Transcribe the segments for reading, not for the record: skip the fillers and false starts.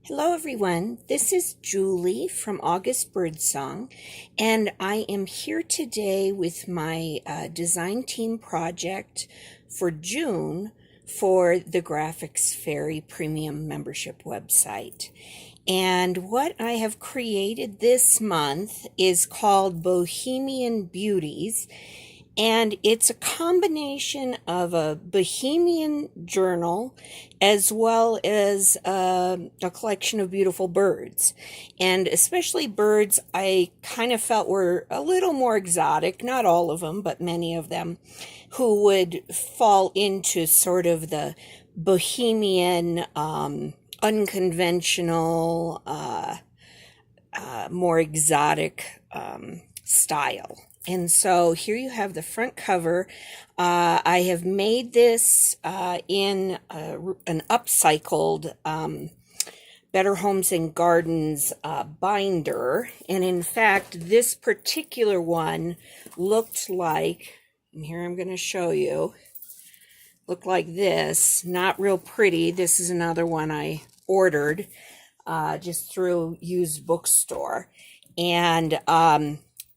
Hello everyone, this is Julie from August Birdsong, and I am here today with my design team project for June for the Graphics Fairy Premium Membership website. And what I have created this month is called Bohemian Beauties, and it's a combination of a Bohemian journal as well as a collection of beautiful birds. And especially birds I kind of felt were a little more exotic, not all of them, but many of them, who would fall into sort of the Bohemian, unconventional, more exotic style. And so here you have the front cover. I have made this in an upcycled Better Homes and Gardens binder. And in fact, this particular one looked like, and here I'm going to show you, looked like this. Not real pretty. This is another one I ordered just through used bookstore. And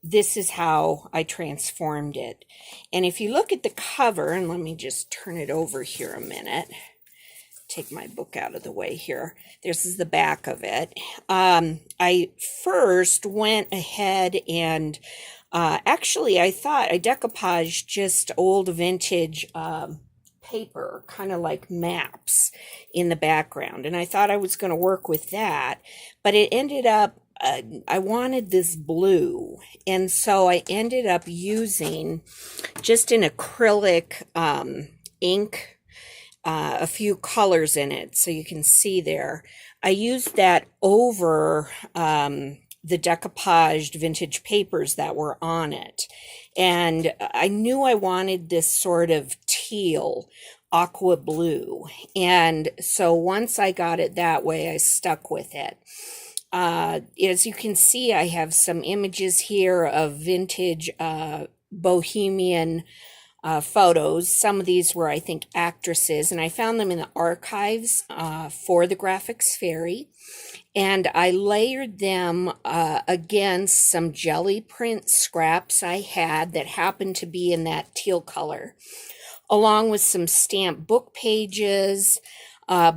this is how I transformed it. And if you look at the cover, and let me just turn it over here a minute, take my book out of the way here. This is the back of it. I first went ahead and actually I thought I decoupaged just old vintage paper, kind of like maps in the background. And I thought I was going to work with that, but it ended up I wanted this blue, and so I ended up using just an acrylic ink, a few colors in it, so you can see there. I used that over the decoupaged vintage papers that were on it, and I knew I wanted this sort of teal, aqua blue, and so once I got it that way, I stuck with it. As you can see, I have some images here of vintage Bohemian photos. Some of these were, I think, actresses, and I found them in the archives for the Graphics Fairy. And I layered them against some jelly print scraps I had that happened to be in that teal color, along with some stamped book pages,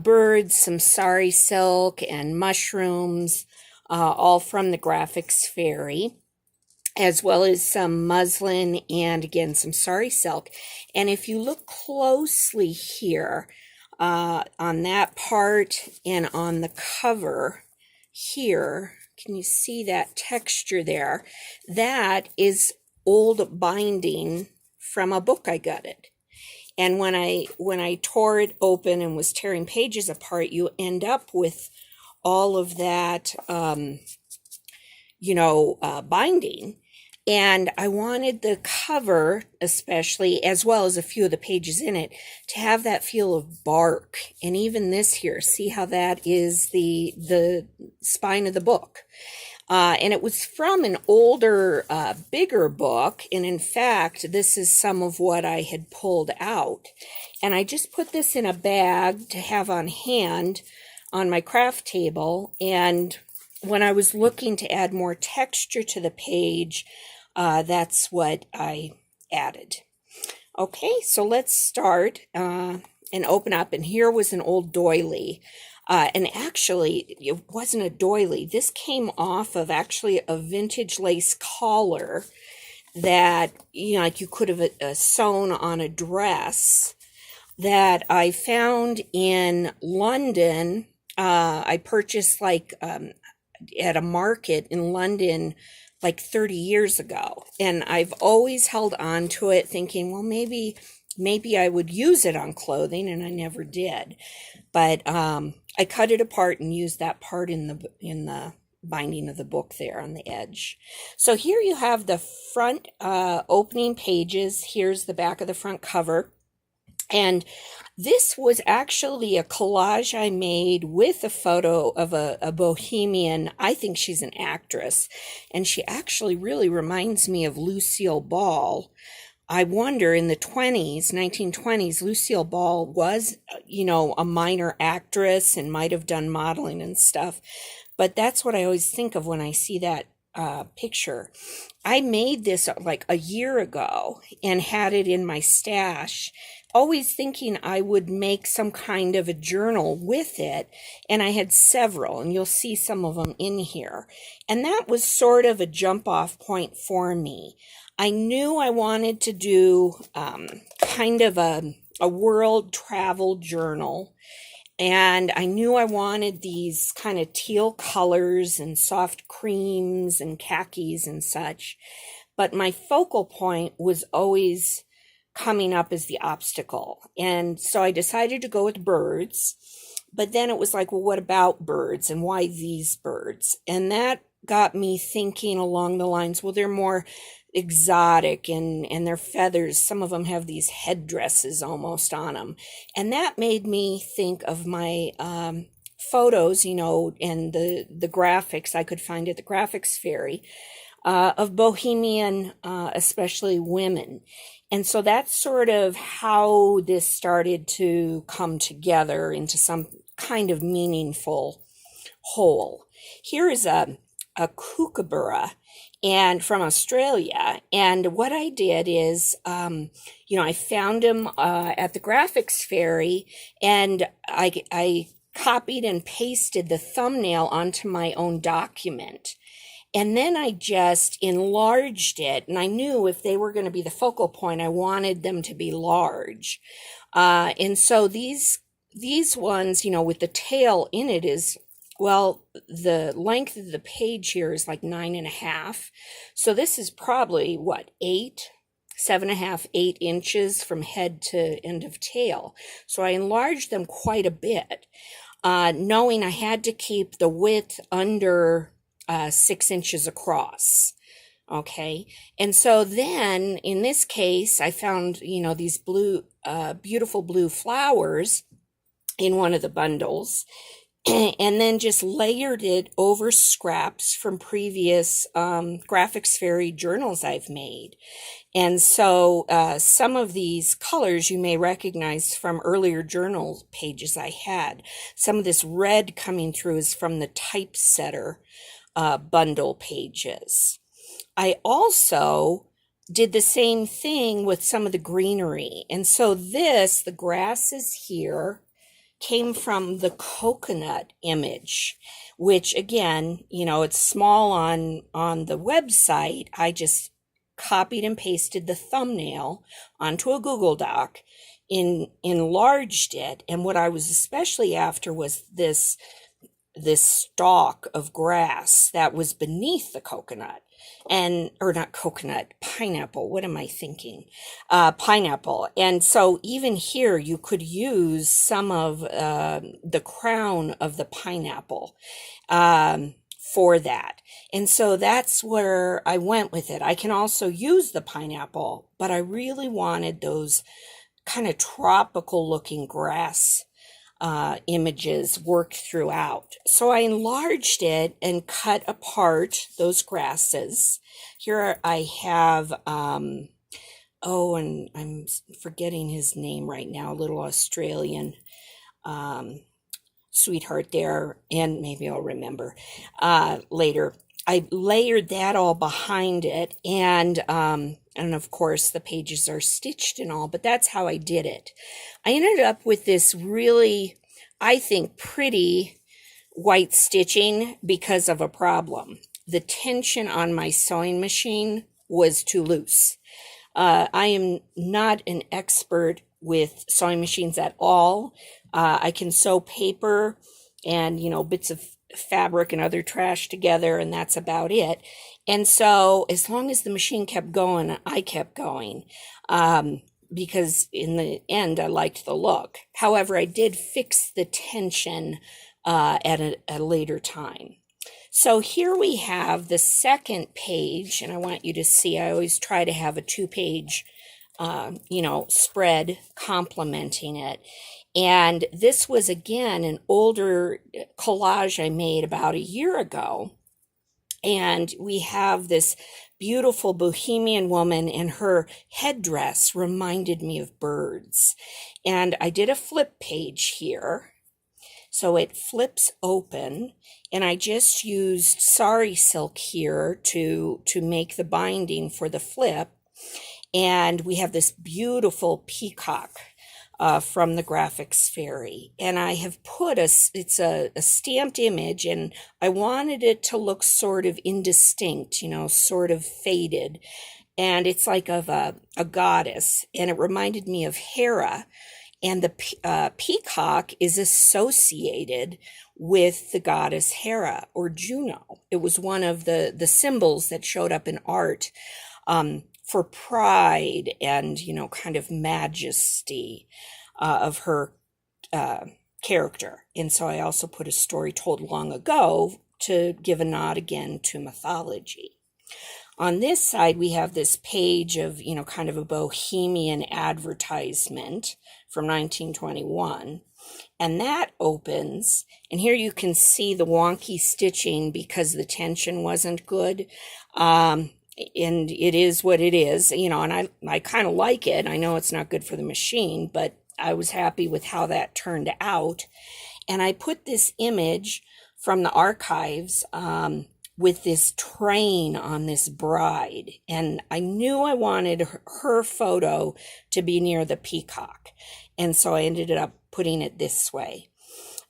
birds, some sari silk, and mushrooms, all from the Graphics Fairy, as well as some muslin and, again, some sari silk. And if you look closely here on that part and on the cover here, can you see that texture there? That is old binding from a book I gutted. And when I tore it open and was tearing pages apart, you end up with all of that, binding. And I wanted the cover, especially, as well as a few of the pages in it, to have that feel of bark. And even this here, see how that is the spine of the book. And it was from an older, bigger book. And in fact, this is some of what I had pulled out. And I just put this in a bag to have on hand on my craft table. And when I was looking to add more texture to the page, that's what I added. Okay, so let's start and open up. And here was an old doily. And actually, it wasn't a doily. This came off of actually a vintage lace collar that, like you could have sewn on a dress that I found in London. I purchased at a market in London like 30 years ago. And I've always held on to it thinking, well, maybe I would use it on clothing, and I never did. But I cut it apart and used that part in the binding of the book there on the edge. So here you have the front opening pages. Here's the back of the front cover. And this was actually a collage I made with a photo of a Bohemian. I think she's an actress, and she actually really reminds me of Lucille Ball. I wonder, in the 1920s, Lucille Ball was, a minor actress and might have done modeling and stuff. But that's what I always think of when I see that picture. I made this like a year ago and had it in my stash, always thinking I would make some kind of a journal with it. And I had several, and you'll see some of them in here. And that was sort of a jump off point for me. I knew I wanted to do kind of a world travel journal. And I knew I wanted these kind of teal colors and soft creams and khakis and such. But my focal point was always coming up as the obstacle. And so I decided to go with birds. But then it was like, well, what about birds and why these birds? And that got me thinking along the lines, well, they're more exotic and their feathers, some of them have these headdresses almost on them, and that made me think of my photos, and the graphics I could find at the graphics fairy of Bohemian, especially women. And so that's sort of how this started to come together into some kind of meaningful whole. Here is a kookaburra and from Australia. And what I did is, I found him at the graphics fairy, and I copied and pasted the thumbnail onto my own document. And then I just enlarged it, and I knew if they were going to be the focal point, I wanted them to be large. And so these ones, with the tail in it is, well, the length of the page here is like 9.5. So this is probably 7.5, 8 inches from head to end of tail. So I enlarged them quite a bit, knowing I had to keep the width under 6 inches across. Okay. And so then in this case, I found, these beautiful blue flowers in one of the bundles, and then just layered it over scraps from previous graphics fairy journals I've made. And so some of these colors you may recognize from earlier journal pages I had. Some of this red coming through is from the typesetter bundle pages. I also did the same thing with some of the greenery. And so the grasses here came from the coconut image, which again, it's small on the website. I just copied and pasted the thumbnail onto a Google Doc, enlarged it. And what I was especially after was this stalk of grass that was beneath the coconut, or not coconut, pineapple. What am I thinking? Pineapple. And so even here, you could use some of the crown of the pineapple for that. And so that's where I went with it. I can also use the pineapple, but I really wanted those kind of tropical looking grass images worked throughout. So I enlarged it and cut apart those grasses. Here I have, and I'm forgetting his name right now, a little Australian sweetheart there, and maybe I'll remember later. I layered that all behind it, and of course the pages are stitched and all, but that's how I did it. I ended up with this really, I think, pretty white stitching because of a problem. The tension on my sewing machine was too loose. I am not an expert with sewing machines at all. I can sew paper and, bits of fabric and other trash together, and that's about it. And so as long as the machine kept going, I kept going, because in the end I liked the look. However, I did fix the tension at a later time. So here we have the second page, and I want you to see, I always try to have a 2-page spread complementing it. And this was, again, an older collage I made about a year ago. And we have this beautiful Bohemian woman, and her headdress reminded me of birds. And I did a flip page here. So it flips open, and I just used sari silk here to make the binding for the flip. And we have this beautiful peacock from the Graphics Fairy. And I have put it's a stamped image, and I wanted it to look sort of indistinct, sort of faded. And it's like of a goddess, and it reminded me of Hera. And the peacock is associated with the goddess Hera, or Juno. It was one of the symbols that showed up in art for pride and, kind of majesty of her character. And so I also put a story told long ago to give a nod again to mythology. On this side, we have this page of, kind of a bohemian advertisement from 1921. And that opens, and here you can see the wonky stitching because the tension wasn't good. And it is what it is, and I kind of like it. I know it's not good for the machine, but I was happy with how that turned out. And I put this image from the archives with this train on this bride. And I knew I wanted her photo to be near the peacock. And so I ended up putting it this way.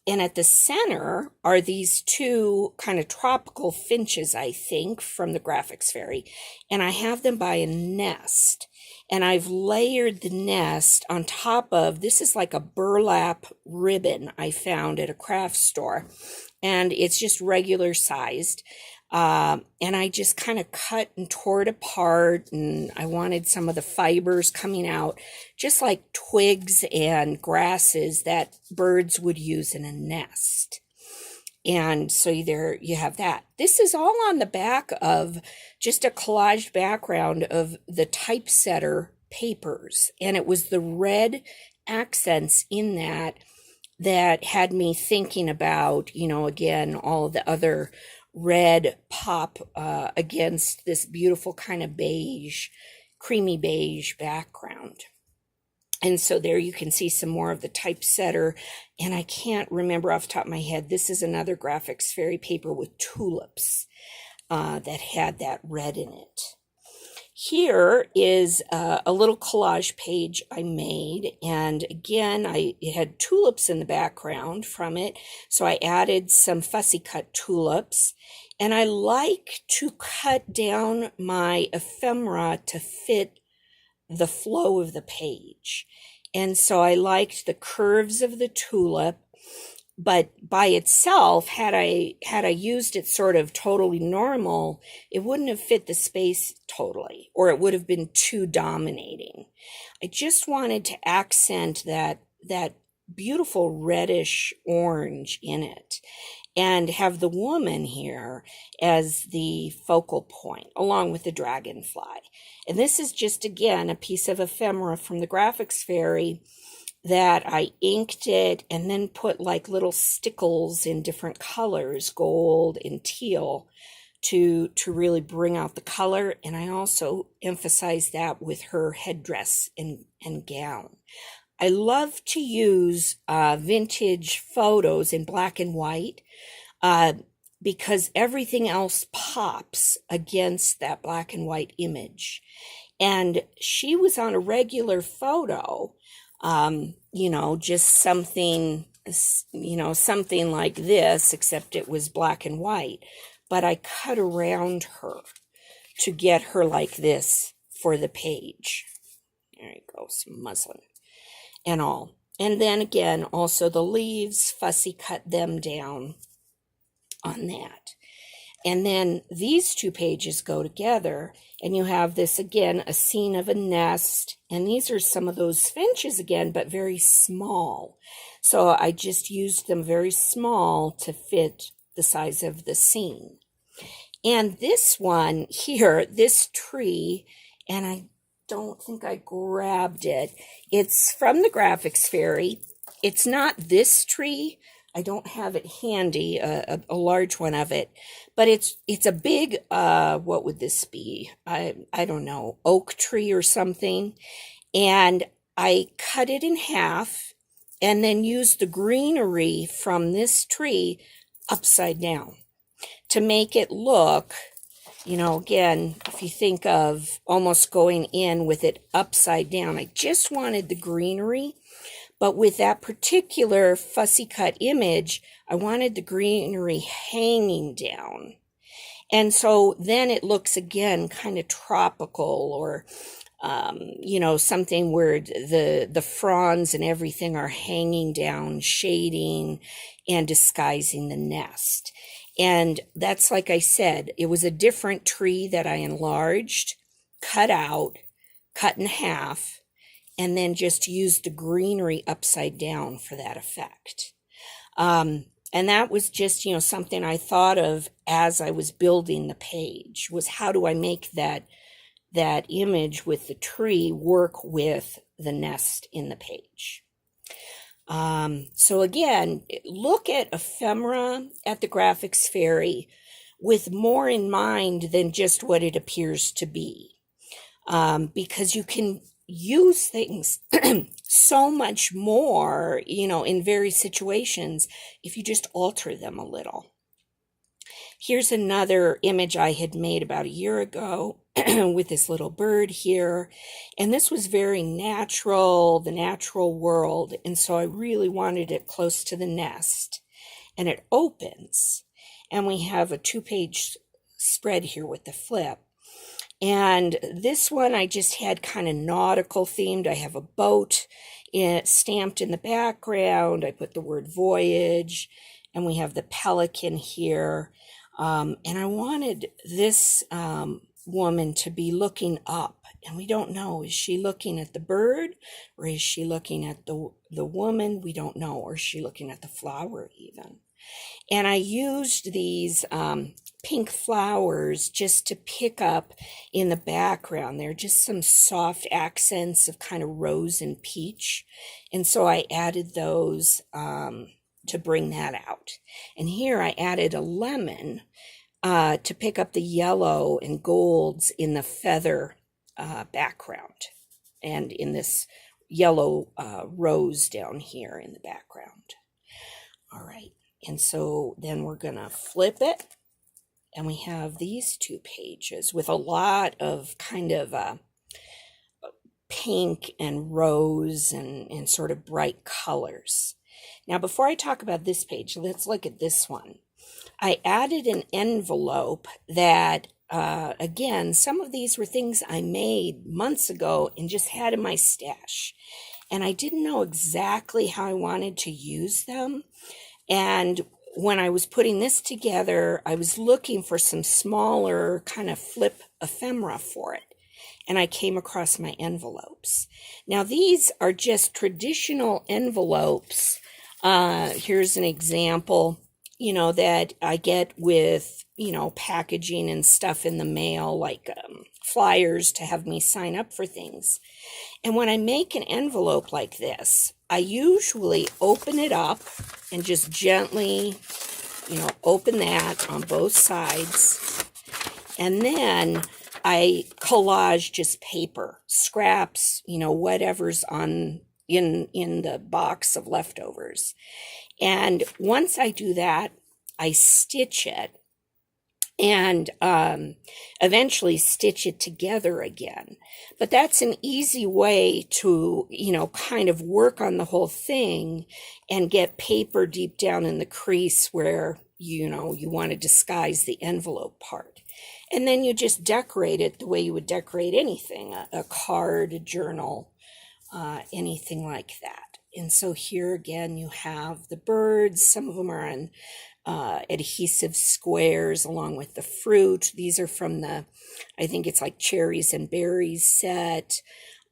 And at the center are these two kind of tropical finches, I think, from the Graphics Fairy. And I have them by a nest. And I've layered the nest on top of, this is like a burlap ribbon I found at a craft store. And it's just regular sized. And I just kind of cut and tore it apart, and I wanted some of the fibers coming out, just like twigs and grasses that birds would use in a nest. And so there you have that. This is all on the back of just a collaged background of the typesetter papers. And it was the red accents in that had me thinking about, again, all the other red pop against this beautiful kind of beige, creamy beige background. And so there you can see some more of the typesetter. And I can't remember off the top of my head, this is another Graphics Fairy paper with tulips that had that red in it. Here is a little collage page I made, and again, it had tulips in the background from it, so I added some fussy cut tulips, and I like to cut down my ephemera to fit the flow of the page, and so I liked the curves of the tulip. But by itself, had I used it sort of totally normal, it wouldn't have fit the space totally, or it would have been too dominating. I just wanted to accent that beautiful reddish orange in it, and have the woman here as the focal point, along with the dragonfly. And this is just, again, a piece of ephemera from the Graphics Fairy that I inked it and then put like little stickles in different colors, gold and teal, to really bring out the color. And I also emphasized that with her headdress and gown. I love to use vintage photos in black and white because everything else pops against that black and white image. And she was on a regular photo, just something, something like this, except it was black and white. But I cut around her to get her like this for the page. There you go, some muslin and all. And then again, also the leaves, fussy cut them down on that. And then these two pages go together, and you have this, again, a scene of a nest. And these are some of those finches again, but very small. So I just used them very small to fit the size of the scene. And this one here, this tree, and I don't think I grabbed it. It's from the Graphics Fairy. It's not this tree, I don't have it handy, a large one of it, but it's a big, what would this be? I don't know, oak tree or something. And I cut it in half and then used the greenery from this tree upside down to make it look, again, if you think of almost going in with it upside down, I just wanted the greenery, but with that particular fussy cut image, I wanted the greenery hanging down. And so then it looks again kind of tropical, or something where the fronds and everything are hanging down, shading and disguising the nest. And that's, like I said, it was a different tree that I enlarged, cut out, cut in half, and then just used the greenery upside down for that effect. And that was just, something I thought of as I was building the page, was how do I make that image with the tree work with the nest in the page. So again, look at ephemera at the Graphics Fairy with more in mind than just what it appears to be, because you can use things so much more, in various situations if you just alter them a little. Here's another image I had made about a year ago with this little bird here. And this was very natural, the natural world. And so I really wanted it close to the nest. And it opens. And we have a 2-page spread here with the flip. And this one I just had kind of nautical themed. I have a boat stamped in the background. I put the word voyage. And we have the pelican here. And I wanted this woman to be looking up, and we don't know, is she looking at the bird, or is she looking at the woman? We don't know. Or is she looking at the flower even? And I used these pink flowers just to pick up in the background. They're just some soft accents of kind of rose and peach, and so I added those to bring that out. And here I added a lemon to pick up the yellow and golds in the feather background, and in this yellow rose down here in the background. All right, and so then we're gonna flip it, and we have these 2 pages with a lot of kind of pink and rose and sort of bright colors. Now, before I talk about this page, let's look at this one. I added an envelope that, again, some of these were things I made months ago and just had in my stash. And I didn't know exactly how I wanted to use them. And when I was putting this together, I was looking for some smaller kind of flip ephemera for it. And I came across my envelopes. Now, these are just traditional envelopes. Here's an example, that I get with, packaging and stuff in the mail, like flyers to have me sign up for things. And when I make an envelope like this, I usually open it up and just gently, open that on both sides. And then I collage just paper, scraps, whatever's in the box of leftovers. And once I do that, I stitch it and eventually stitch it together again. But that's an easy way to, kind of work on the whole thing and get paper deep down in the crease where, you want to disguise the envelope part. And then you just decorate it the way you would decorate anything, a card, a journal, anything like that. And so here again, you have the birds. Some of them are on adhesive squares along with the fruit. These are from I think it's like cherries and berries set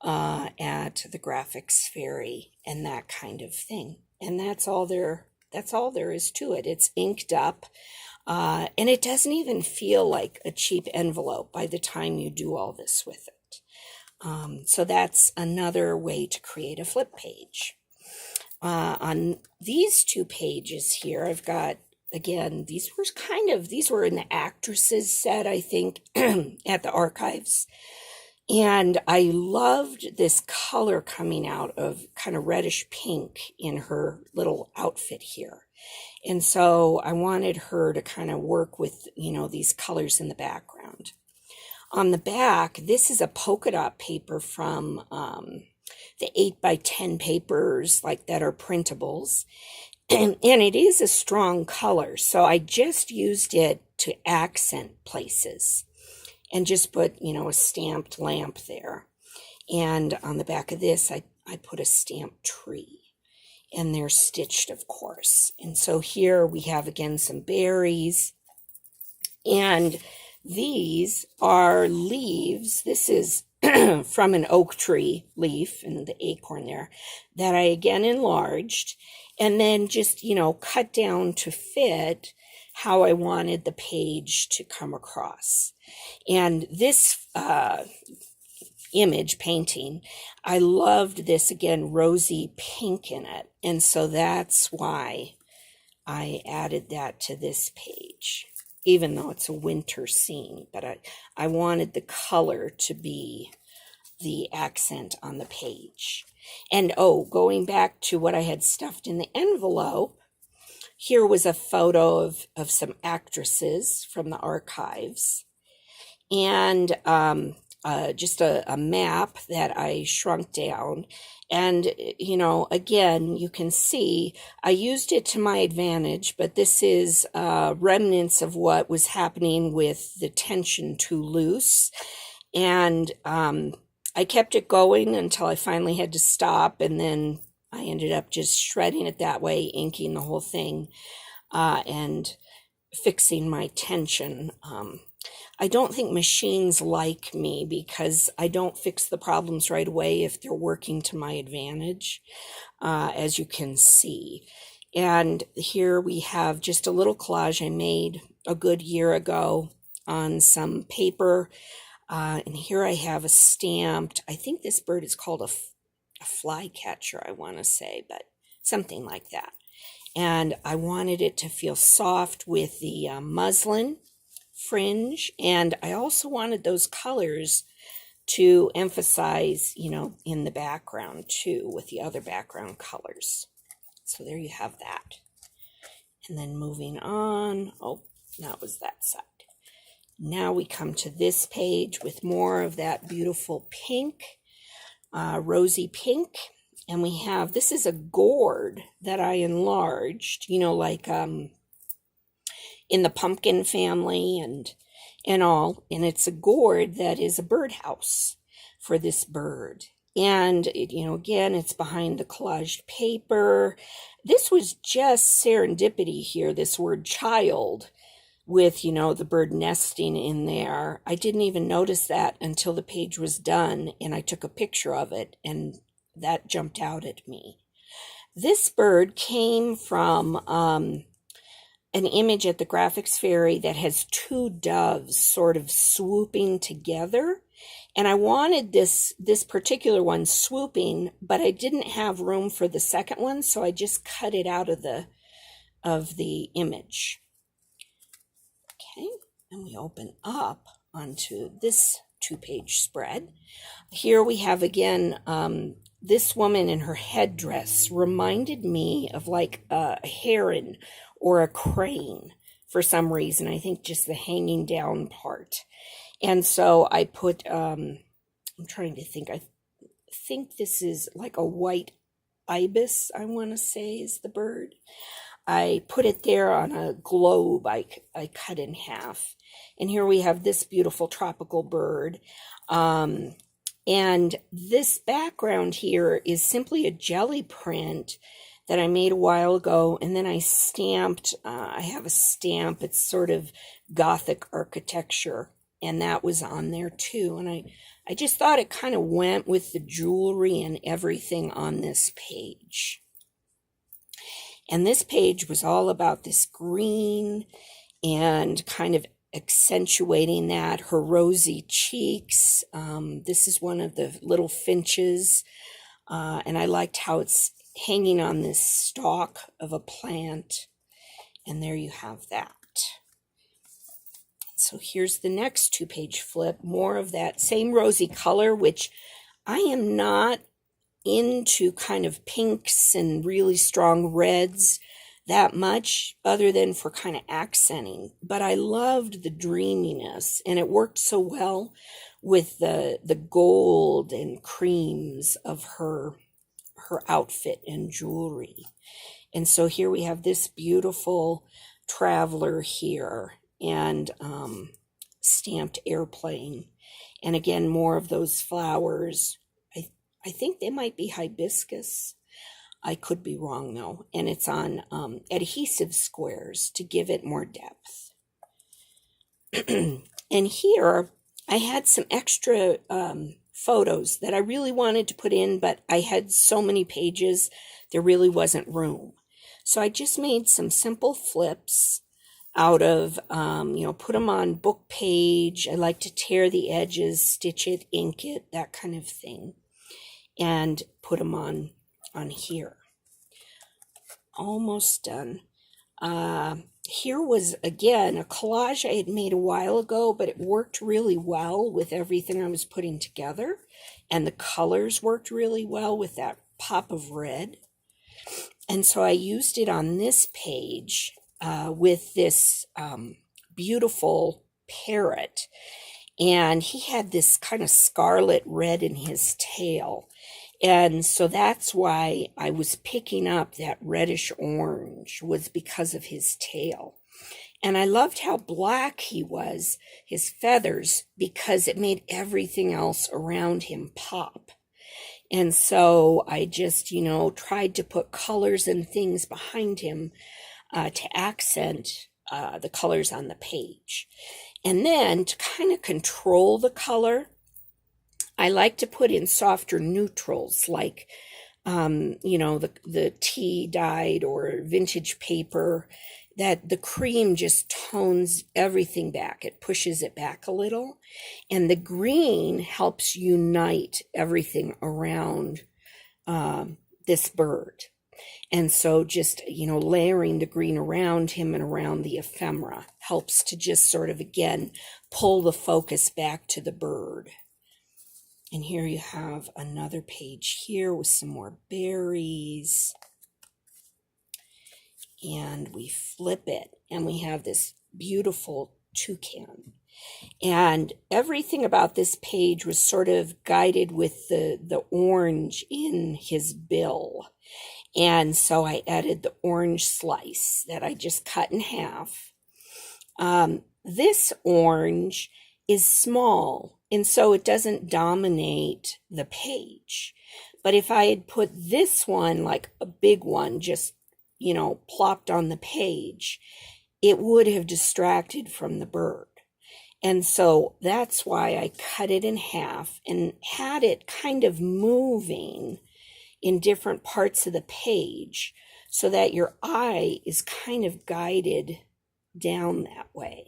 at the Graphics Fairy and that kind of thing. And that's all there is to it. It's inked up. And it doesn't even feel like a cheap envelope by the time you do all this with it. So that's another way to create a flip page. On these two pages here, I've got, again, these were in the actresses set, I think, at the archives. And I loved this color coming out of kind of reddish pink in her little outfit here. And so I wanted her to kind of work with, these colors in the background. On the back, this is a polka dot paper from the 8x10 papers like that are printables. And it is a strong color. So I just used it to accent places. And just put, a stamped lamp there. And on the back of this, I put a stamped tree. And they're stitched, of course. And so here we have, again, some berries. And these are leaves. This is from an oak tree leaf, and the acorn there, that I, again, enlarged. And then just, cut down to fit how I wanted the page to come across. And this image painting, I loved this, again, rosy pink in it. And so that's why I added that to this page, even though it's a winter scene. But I wanted the color to be the accent on the page. And going back to what I had stuffed in the envelope, here was a photo of some actresses from the archives, and just a map that I shrunk down. And, again, you can see I used it to my advantage, but this is remnants of what was happening with the tension too loose. And I kept it going until I finally had to stop, and then I ended up just shredding it that way, inking the whole thing, and fixing my tension. I don't think machines like me because I don't fix the problems right away if they're working to my advantage, as you can see. And here we have just a little collage I made a good year ago on some paper. And here I have a stamped, I think this bird is called a flycatcher, I want to say, but something like that. And I wanted it to feel soft with the muslin fringe. And I also wanted those colors to emphasize, in the background too, with the other background colors. So there you have that. And then moving on, that was that side. Now we come to this page with more of that beautiful pink, rosy pink. And we have, this is a gourd that I enlarged, like in the pumpkin family and all. And it's a gourd that is a birdhouse for this bird. And, again, it's behind the collaged paper. This was just serendipity here, this word child, with, the bird nesting in there. I didn't even notice that until the page was done, and I took a picture of it, and that jumped out at me. This bird came from an image at the Graphics Fairy that has two doves sort of swooping together. And I wanted this particular one swooping, but I didn't have room for the second one, so I just cut it out of the image. Okay, and we open up onto this 2-page spread. Here we have, again, this woman in her headdress reminded me of like a heron or a crane for some reason. I think just the hanging down part. And so I put, I'm trying to think, I think this is like a white ibis, I want to say is the bird. I put it there on a globe I cut in half. And here we have this beautiful tropical bird. And this background here is simply a jelly print that I made a while ago. And then I stamped, I have a stamp, it's sort of Gothic architecture. And that was on there too. And I just thought it kind of went with the jewelry and everything on this page. And this page was all about this green and kind of accentuating that, her rosy cheeks. This is one of the little finches. And I liked how it's hanging on this stalk of a plant. And there you have that. So here's the next 2-page flip, more of that same rosy color, which I am not into kind of pinks and really strong reds that much, other than for kind of accenting. But I loved the dreaminess, and it worked so well with the gold and creams of her outfit and jewelry. And so here we have this beautiful traveler here, and stamped airplane. And again, more of those flowers. I think they might be hibiscus. I could be wrong though. And it's on adhesive squares to give it more depth. And here I had some extra photos that I really wanted to put in, but I had so many pages, there really wasn't room. So I just made some simple flips out of, put them on book page. I like to tear the edges, stitch it, ink it, that kind of thing, and put them on here. Almost done. Here was, again, a collage I had made a while ago, but it worked really well with everything I was putting together, and the colors worked really well with that pop of red. And so I used it on this page with this beautiful parrot, and he had this kind of scarlet red in his tail. And so that's why I was picking up that reddish orange, was because of his tail. And I loved how black he was, his feathers, because it made everything else around him pop. And so I just, tried to put colors and things behind him to accent the colors on the page. And then to kind of control the color, I like to put in softer neutrals, like, the tea dyed or vintage paper, that the cream just tones everything back. It pushes it back a little. And the green helps unite everything around this bird. And so just, layering the green around him and around the ephemera helps to just sort of, again, pull the focus back to the bird. And here you have another page here with some more berries. And we flip it, and we have this beautiful toucan. And everything about this page was sort of guided with the orange in his bill. And so I added the orange slice that I just cut in half. This orange is small, and so it doesn't dominate the page. But if I had put this one, like a big one, just, plopped on the page, it would have distracted from the bird. And so that's why I cut it in half and had it kind of moving in different parts of the page so that your eye is kind of guided down that way.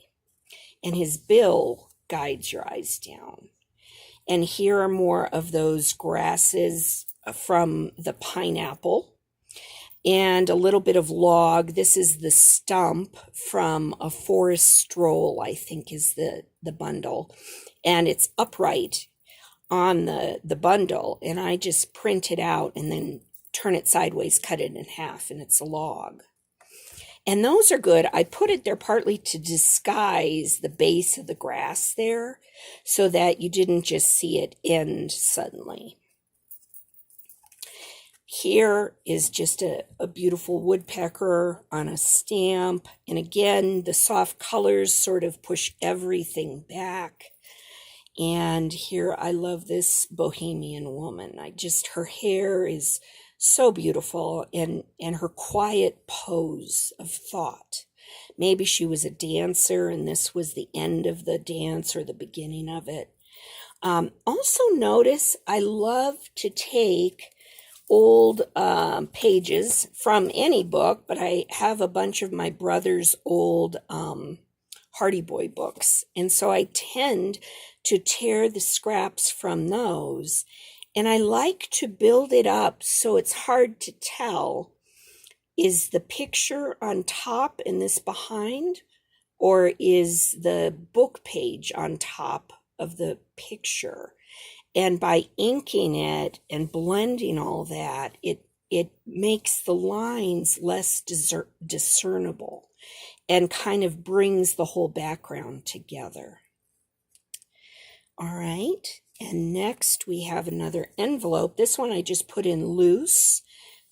And his bill guides your eyes down. And here are more of those grasses from the pineapple and a little bit of log. This is the stump from a forest stroll, I think is the bundle. And it's upright on the bundle. And I just print it out and then turn it sideways, cut it in half, and it's a log. And those are good. I put it there partly to disguise the base of the grass there so that you didn't just see it end suddenly. Here is just a beautiful woodpecker on a stamp. And again, the soft colors sort of push everything back. And here I love this Bohemian woman. Her hair is so beautiful, and her quiet pose of thought. Maybe she was a dancer and this was the end of the dance or the beginning of it. Also notice I love to take old pages from any book, but I have a bunch of my brother's old Hardy Boy books. And so I tend to tear the scraps from those And I like to build it up so it's hard to tell, is the picture on top and this behind, or is the book page on top of the picture? And by inking it and blending all that, it makes the lines less discernible and kind of brings the whole background together. All right, and next we have another envelope. This one I just put in loose,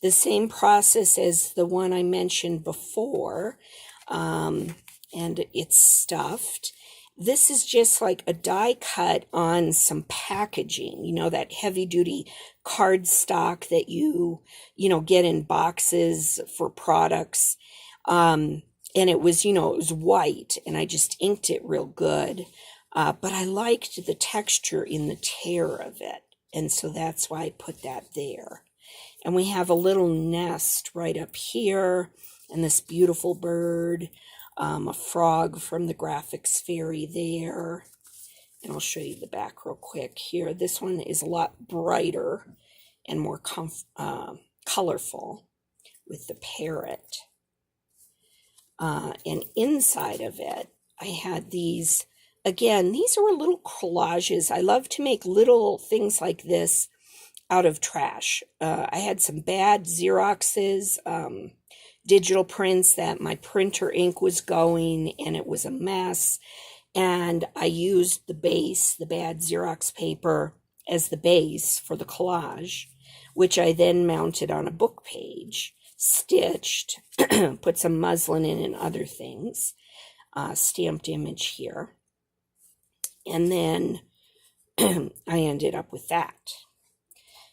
the same process as the one I mentioned before, and it's stuffed. This is just like a die cut on some packaging, you know, that heavy duty cardstock that you get in boxes for products. And it was, it was white, and I just inked it real good. But I liked the texture in the tear of it. And so that's why I put that there. And we have a little nest right up here, and this beautiful bird, a frog from the graphics fairy there. And I'll show you the back real quick here. This one is a lot brighter and more colorful with the parrot. And inside of it, I had these, again, these are little collages. I love to make little things like this out of trash. I had some bad Xeroxes, digital prints that my printer ink was going, and it was a mess. And I used the base, the bad Xerox paper, as the base for the collage, which I then mounted on a book page, stitched, put some muslin in and other things, stamped image here. And then I ended up with that.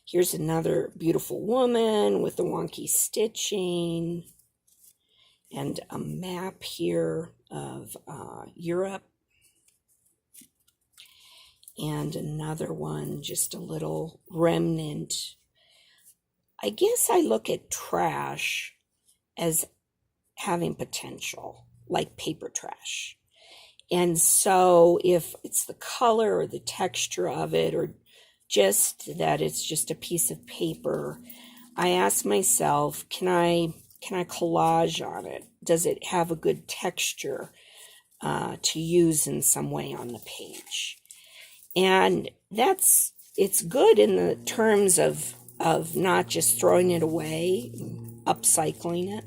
Here's another beautiful woman with the wonky stitching, and a map here of Europe. And another one, just a little remnant. I guess I look at trash as having potential, like paper trash. And so if it's the color or the texture of it, or just that it's just a piece of paper, I ask myself, can I collage on it? Does it have a good texture to use in some way on the page? And it's good in the terms of not just throwing it away, upcycling it,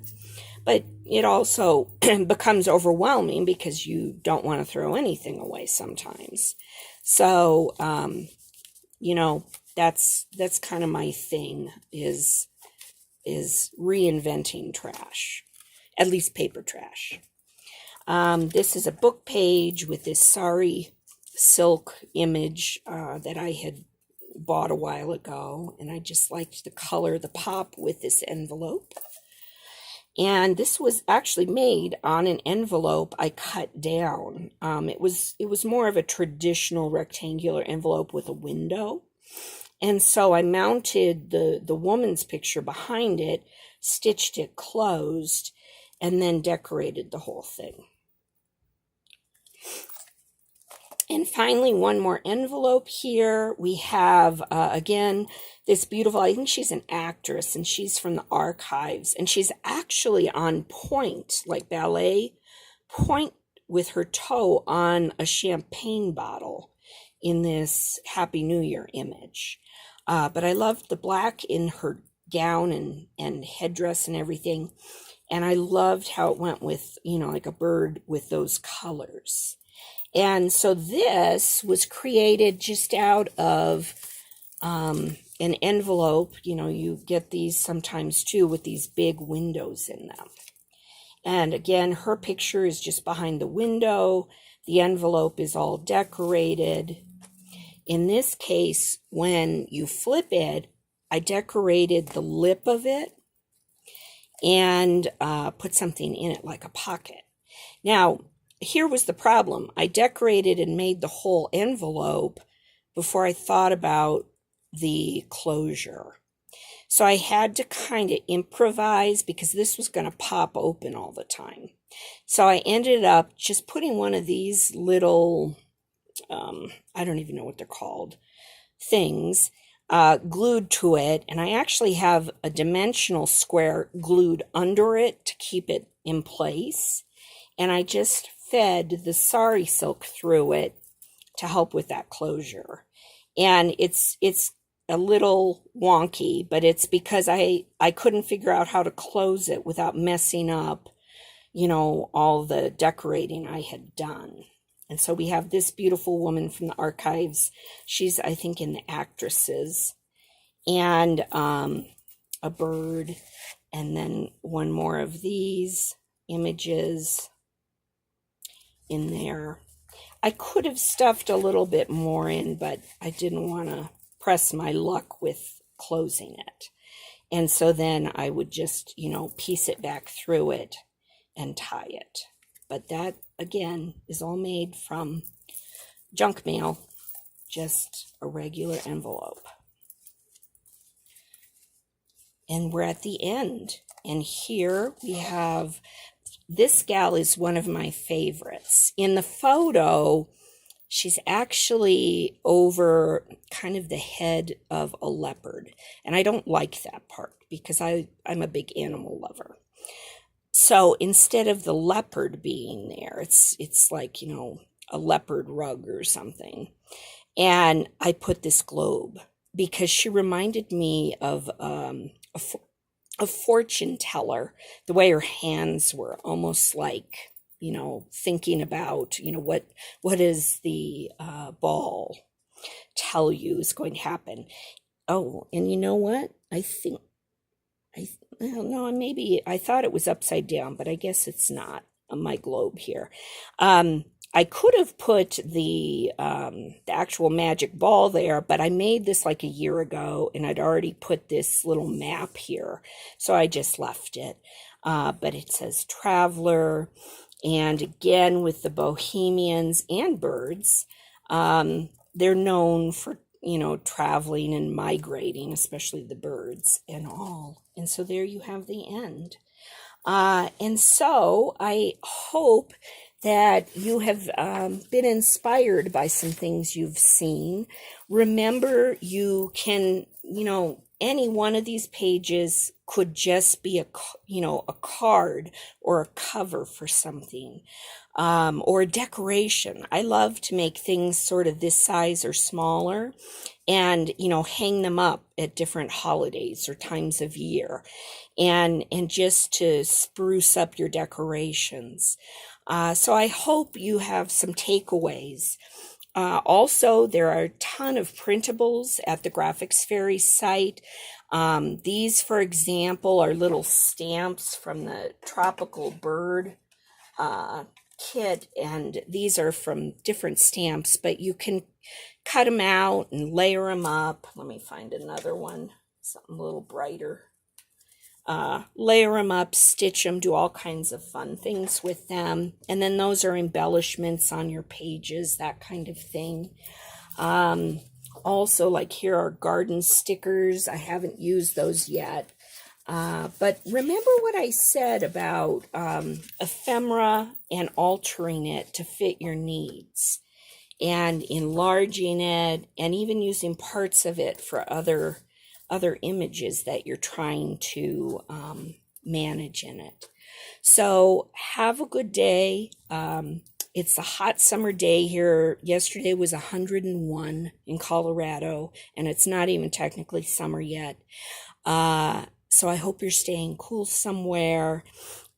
but it also becomes overwhelming because you don't want to throw anything away sometimes. So, that's kind of my thing, is reinventing trash, at least paper trash. This is a book page with this sari silk image that I had bought a while ago, and I just liked the color, the pop with this envelope. And this was actually made on an envelope I cut down. It was more of a traditional rectangular envelope with a window. And so I mounted the woman's picture behind it, stitched it closed, and then decorated the whole thing. And finally, one more envelope here. We have, again, this beautiful, I think she's an actress, and she's from the archives. And she's actually on point, like ballet, point with her toe on a champagne bottle in this Happy New Year image. But I loved the black in her gown and headdress and everything. And I loved how it went with, like a bird with those colors. And so this was created just out of an envelope. You get these sometimes too with these big windows in them. And again, her picture is just behind the window. The envelope is all decorated. In this case, when you flip it, I decorated the lip of it and put something in it like a pocket. Now, here was the problem. I decorated and made the whole envelope before I thought about the closure. So I had to kind of improvise because this was going to pop open all the time. So I ended up just putting one of these little, I don't even know what they're called, things glued to it, and I actually have a dimensional square glued under it to keep it in place, and I just fed the sari silk through it to help with that closure. And it's a little wonky, but it's because I couldn't figure out how to close it without messing up, all the decorating I had done. And so we have this beautiful woman from the archives. She's, I think, in the actresses, and a bird, and then one more of these images in there. I could have stuffed a little bit more in, but I didn't want to press my luck with closing it. And so then I would just, piece it back through it and tie it. But that, again, is all made from junk mail, just a regular envelope. And we're at the end. And here we have, this gal is one of my favorites. In the photo, she's actually over kind of the head of a leopard. And I don't like that part because I'm a big animal lover. So instead of the leopard being there, it's like, a leopard rug or something. And I put this globe because she reminded me of a fortune teller, the way her hands were almost like, thinking about, what is the ball tell you is going to happen. Oh, and you know what? Maybe I thought it was upside down, but I guess it's not on my globe here. I could have put the actual magic ball there, but I made this like a year ago, and I'd already put this little map here, so I just left it. But it says traveler, and again with the Bohemians and birds, they're known for traveling and migrating, especially the birds and all. And so there you have the end. And so I hope that you have been inspired by some things you've seen. Remember, you can, any one of these pages could just be a card or a cover for something, or a decoration. I love to make things sort of this size or smaller and, hang them up at different holidays or times of year, and just to spruce up your decorations. So I hope you have some takeaways. Also, there are a ton of printables at the Graphics Fairy site. These, for example, are little stamps from the Tropical Bird kit, and these are from different stamps, but you can cut them out and layer them up. Let me find another one, something a little brighter. Layer them up, stitch them, do all kinds of fun things with them. And then those are embellishments on your pages, that kind of thing. Also, like here are garden stickers. I haven't used those yet. But remember what I said about ephemera and altering it to fit your needs, and enlarging it, and even using parts of it for other images that you're trying to manage in it. So have a good day. It's a hot summer day here. Yesterday was 101 in Colorado, and it's not even technically summer yet. So I hope you're staying cool somewhere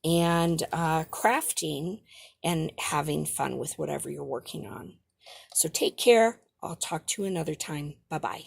and crafting and having fun with whatever you're working on. So take care. I'll talk to you another time. Bye-bye.